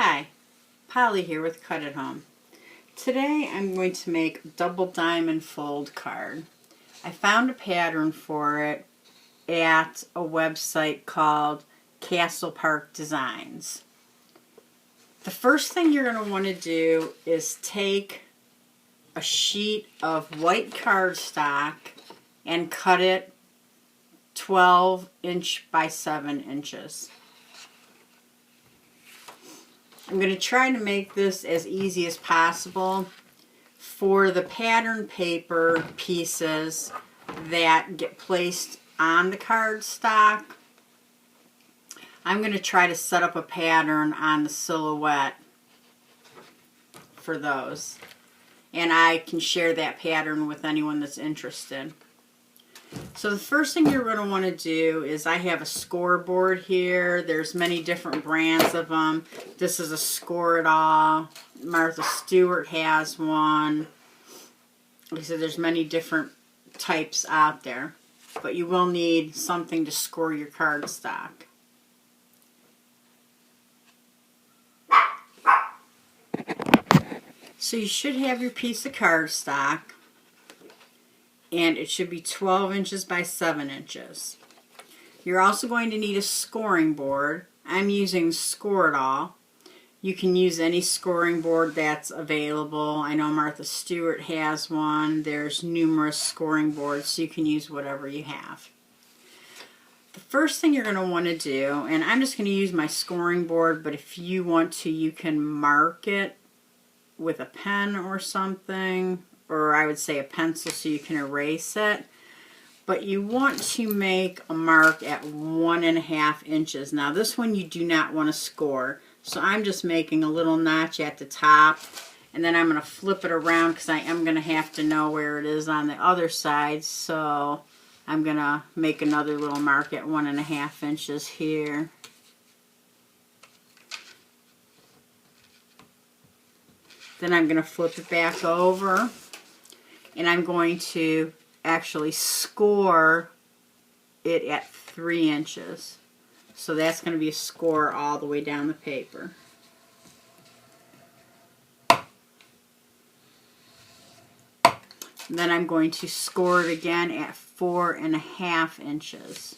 Hi, Polly here with Cut at Home. Today I'm going to make a double diamond fold card. I found a pattern for it at a website called Castle Park Designs. The first thing you're going to want to do is take a sheet of white cardstock and cut it 12 inch by 7 inches. I'm going to try to make this as easy as possible. For the pattern paper pieces that get placed on the cardstock, I'm going to try to set up a pattern on the silhouette for those. And I can share that pattern with anyone that's interested. So the first thing you're going to want to do is, I have a scoreboard here. There's many different brands of them. This is a Score It All. Martha Stewart has one. Like I said, there's many different types out there. But you will need something to score your cardstock. So you should have your piece of cardstock. And it should be 12 inches by 7 inches. You're also going to need a scoring board. I'm using Score It All. You can use any scoring board that's available. I know Martha Stewart has one. There's numerous scoring boards, so you can use whatever you have. The first thing you're going to want to do, and I'm just going to use my scoring board, but if you want to, you can mark it with a pen or something, or I would say a pencil so you can erase it. But you want to make a mark at 1.5 inches. Now this one you do not want to score. So I'm just making a little notch at the top, and then I'm going to flip it around because I am going to have to know where it is on the other side. So I'm going to make another little mark at 1.5 inches here. Then I'm going to flip it back over. And I'm going to actually score it at 3 inches. So that's going to be a score all the way down the paper. And then I'm going to score it again at 4.5 inches.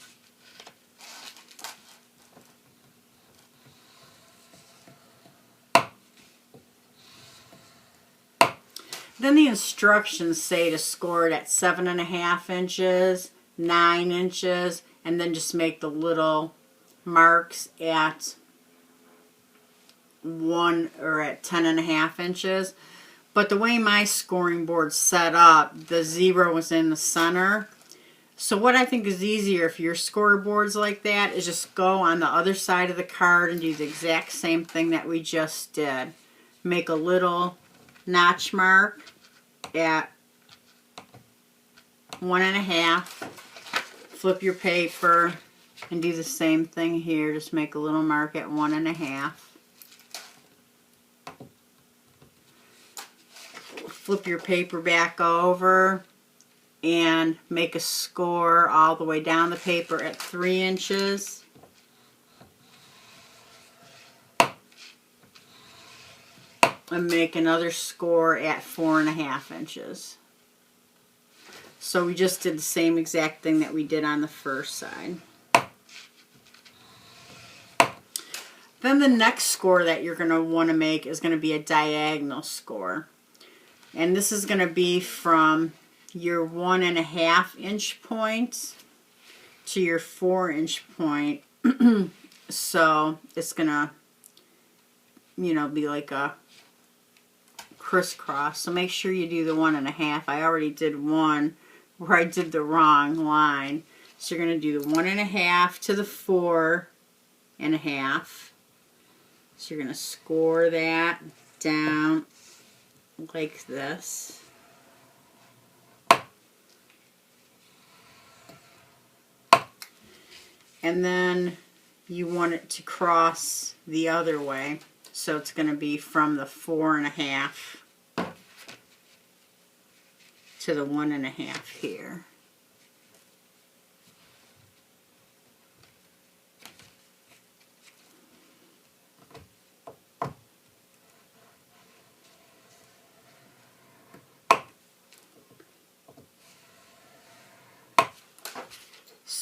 Then the instructions say to score it at 7.5 inches, 9 inches, and then just make the little marks at 1 or at 10.5 inches. But the way my scoring board's set up, the 0 was in the center. So what I think is easier if your scoreboard's like that is just go on the other side of the card and do the exact same thing that we just did. Make a little notch mark at 1.5, flip your paper and do the same thing here. Just make a little mark at 1.5. Flip your paper back over and make a score all the way down the paper at 3 inches. And make another score at 4.5 inches. So we just did the same exact thing that we did on the first side. Then the next score that you're going to want to make is going to be a diagonal score. And this is going to be from your 1.5 inch point to your 4 inch point. So it's going to, be like a crisscross. So make sure you do the 1.5. I already did one where I did the wrong line. So you're going to do the 1.5 to the 4.5. So you're going to score that down like this. And then you want it to cross the other way. So it's going to be from the 4.5 to the 1.5 here.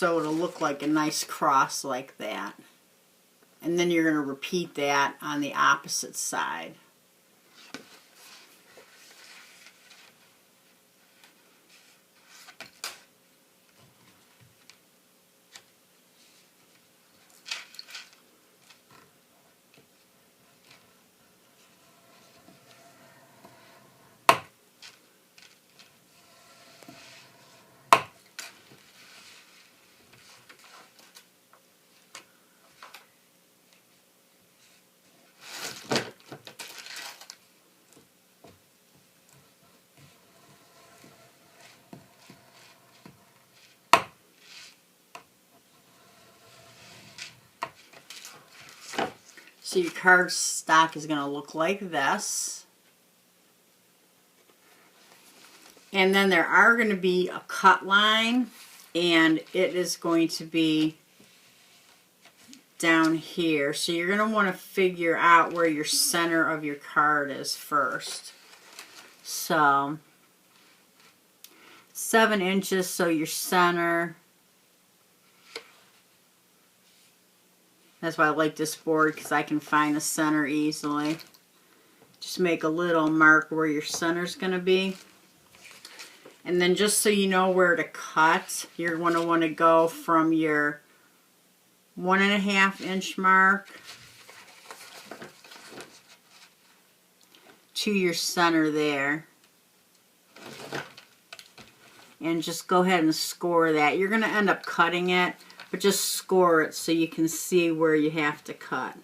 so it'll look like a nice cross like that. And then you're going to repeat that on the opposite side. So your cardstock is going to look like this. And then there are going to be a cut line, and it is going to be down here. So you're going to want to figure out where your center of your card is first. So 7 inches, so your center. That's why I like this board, because I can find the center easily. Just make a little mark where your center is going to be. And then just so you know where to cut, you're going to want to go from your 1.5 inch mark to your center there. And just go ahead and score that. You're going to end up cutting it, but just score it so you can see where you have to cut.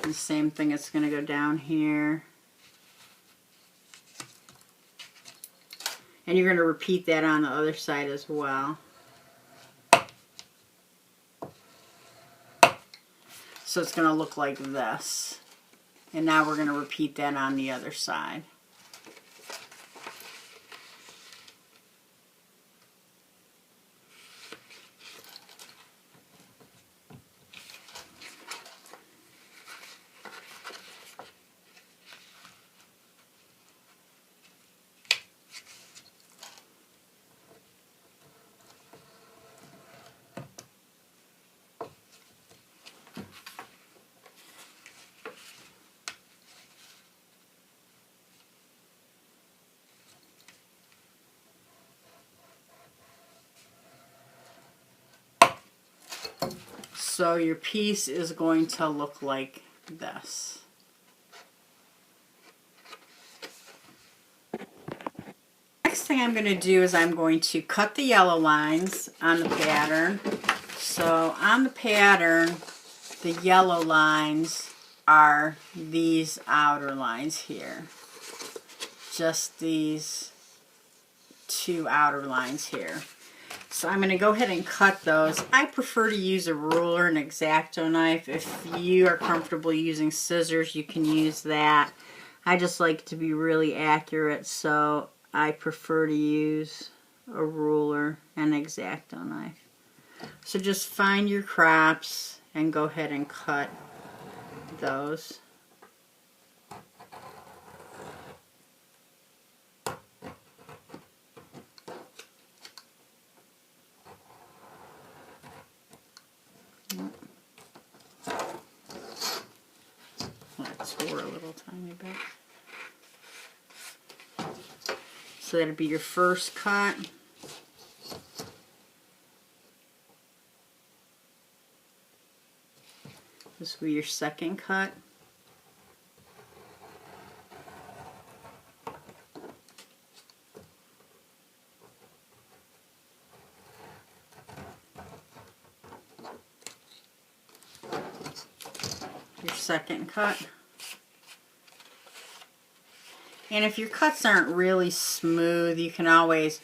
And same thing, it's going to go down here. And you're going to repeat that on the other side as well. So it's going to look like this. And now we're going to repeat that on the other side. So your piece is going to look like this. Next thing I'm going to do is I'm going to cut the yellow lines on the pattern. So on the pattern, the yellow lines are these outer lines here. Just these 2 outer lines here. So I'm going to go ahead and cut those. I prefer to use a ruler and X-Acto knife. If you are comfortable using scissors, you can use that. I just like to be really accurate, so I prefer to use a ruler and X-Acto knife. So just find your crops and go ahead and cut those. Let's score a little tiny bit. So that'll be your first cut. This will be your second cut. Your second cut. And if your cuts aren't really smooth, you can always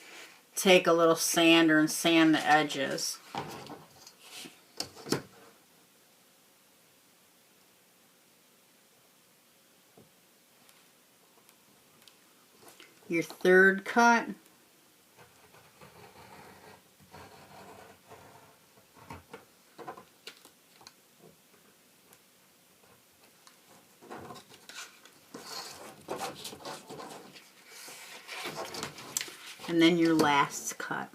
take a little sander and sand the edges. Your third cut. and then your last cut.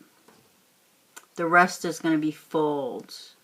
The rest is going to be folds.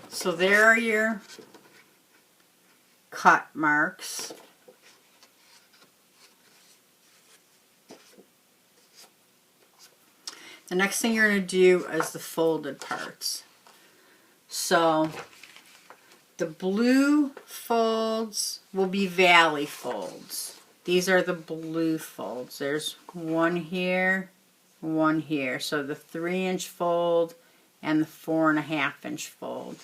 So there are your cut marks. The next thing you're going to do is the folded parts. So the blue folds will be valley folds. These are the blue folds. There's one here, one here. So the 3-inch fold and the 4.5-inch fold.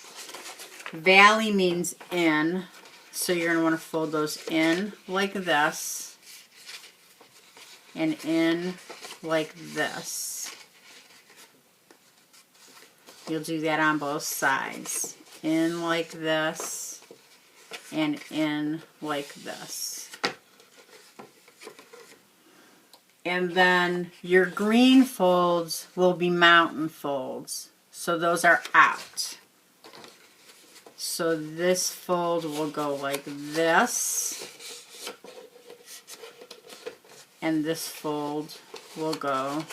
Valley means in, so you're going to want to fold those in like this and in like this. You'll do that on both sides. In like this and in like this. And then your green folds will be mountain folds. So those are out. So this fold will go like this. And this fold will go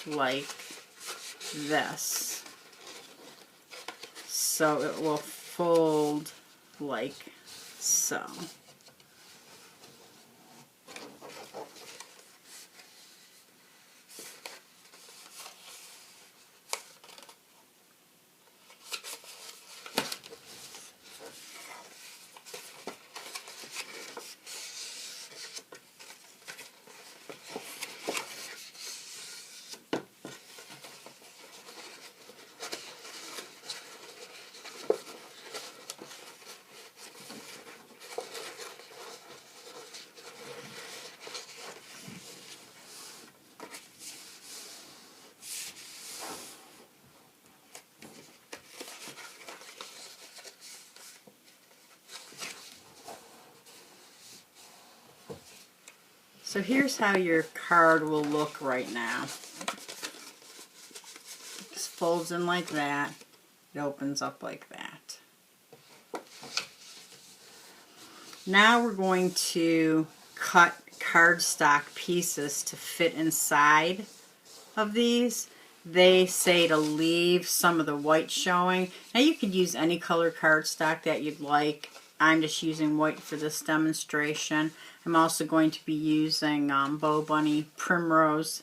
like this. So it will fold like so. So here's how your card will look right now. Just folds in like that. It opens up like that. Now we're going to cut cardstock pieces to fit inside of these. They say to leave some of the white showing. Now you could use any color cardstock that you'd like. I'm just using white for this demonstration. I'm also going to be using BoBunny Primrose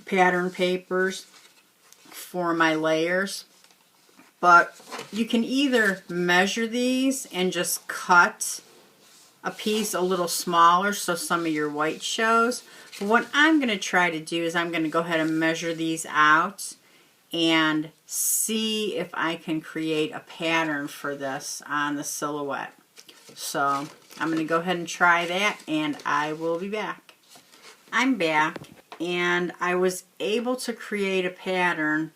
pattern papers for my layers. But you can either measure these and just cut a piece a little smaller so some of your white shows. But what I'm going to try to do is I'm going to go ahead and measure these out and see if I can create a pattern for this on the silhouette. So I'm going to go ahead and try that, and I will be back. I'm back, and I was able to create a pattern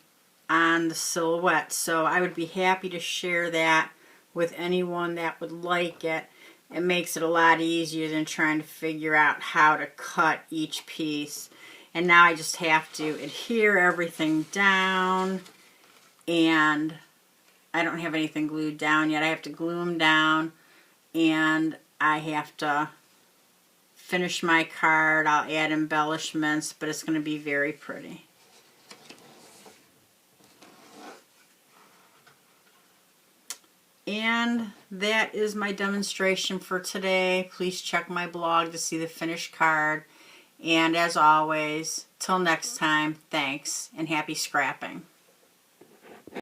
on the silhouette, so I would be happy to share that with anyone that would like it. It makes it a lot easier than trying to figure out how to cut each piece. And now I just have to adhere everything down, and I don't have anything glued down yet. I have to glue them down, and I have to finish my card. I'll add embellishments, but it's going to be very pretty. And that is my demonstration for today. Please check my blog to see the finished card. And as always, till next time, thanks and happy scrapping.